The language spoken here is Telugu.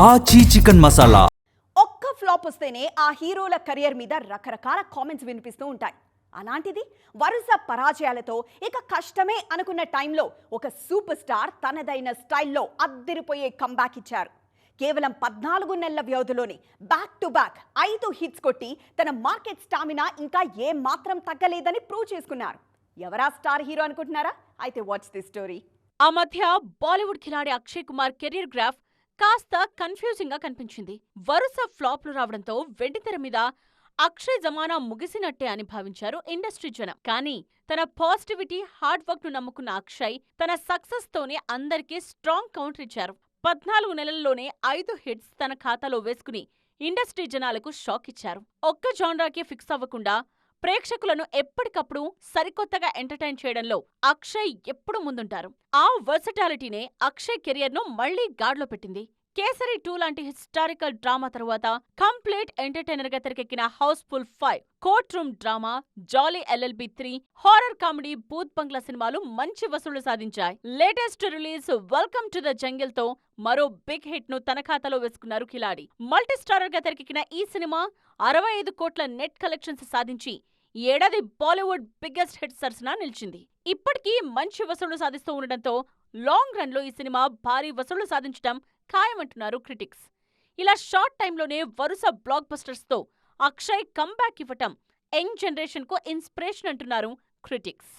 ఆచి చికెన్ మసాలా. ఒక్క ఫ్లాప్ వస్తేనే ఆ హీరోల కెరియర్ మీద రకరకాల కామెంట్స్ వినిపిస్తూ ఉంటాయి. అలాంటిది వరుస పరాజయాలతో ఇక కష్టమే అనుకున్న టైంలో ఒక సూపర్ స్టార్ తనదైన స్టైల్లో అద్దరిపోయే కంబ్యాక్ ఇచ్చారు. కేవలం 14 నెలల వ్యవధిలోనే బ్యాక్ టు బ్యాక్ 5 హిట్స్ కొట్టి తన మార్కెట్ స్టామినా ఇంకా ఏ మాత్రం తగ్గలేదని ప్రూవ్ చేసుకున్నారు. ఎవరా స్టార్ హీరో అనుకుంటున్నారా? అయితే వాచ్ ది స్టోరీ. ఆ మధ్య బాలీవుడ్ కిలాడి అక్షయ్ కుమార్ కెరీర్ గ్రాఫ్ కాస్త కన్ఫ్యూజింగ్ గా కనిపించింది. వరుస ఫ్లాప్లు రావడంతో వెండితెర మీద అక్షయ్ జమానా ముగిసినట్టే అని భావించారు ఇండస్ట్రీ జనం. కానీ తన పాజిటివిటీ, హార్డ్ వర్క్ ను నమ్ముకున్న అక్షయ్ తన సక్సెస్ తోనే అందరికీ స్ట్రాంగ్ కౌంటర్ ఇచ్చారు. 14 నెలల్లోనే 5 హిట్స్ తన ఖాతాలో వేసుకుని ఇండస్ట్రీ జనాలకు షాక్ ఇచ్చారు. ఒక్క జాన్రాకే ఫిక్స్ అవ్వకుండా ప్రేక్షకులను ఎప్పటికప్పుడు సరికొత్తగా ఎంటర్టైన్ చేయడంలో అక్షయ్ ఎప్పుడు ముందుంటారు. ఆ వర్సటాలిటీనే అక్షయ్ కెరియర్ ను మళ్లీ గాడిలో పెట్టింది. కేసరి 2 లాంటి హిస్టారికల్ డ్రామా తరువాత కంప్లీట్ ఎంటర్టైనర్ గా తెరకెక్కిన హౌస్ఫుల్ 5, కోర్ట్ రూమ్ డ్రామా, జాలీ LLB 3, హారర్ కామెడీ బూత్ బంగ్లా సినిమాలు మంచి వసూళ్లు సాధించాయి. Latest release welcome to the jungle తో మరో బిగ్ హిట్ ను తన ఖాతాలో వేసుకున్నారు కిలాడి. మల్టీ స్టారర్ గా తెరకెక్కిన ఈ సినిమా 65 కోట్ల నెట్ కలెక్షన్స్ సాధించి ఈ ఏడాది బాలీవుడ్ బిగ్గెస్ట్ హిట్ సరసన నిలిచింది. ఇప్పటికీ మంచి వసూళ్లు సాధిస్తూ ఉండడంతో లాంగ్ రన్ లో ఈ సినిమా భారీ వసూళ్లు సాధించడం ఖాయమంటున్నారు క్రిటిక్స్. ఇలా షార్ట్ టైంలోనే వరుస బ్లాక్ బస్టర్స్ తో అక్షయ్ కంబ్యాక్ ఇవ్వటం యంగ్ జనరేషన్ కు ఇన్స్పిరేషన్ అంటున్నారు క్రిటిక్స్.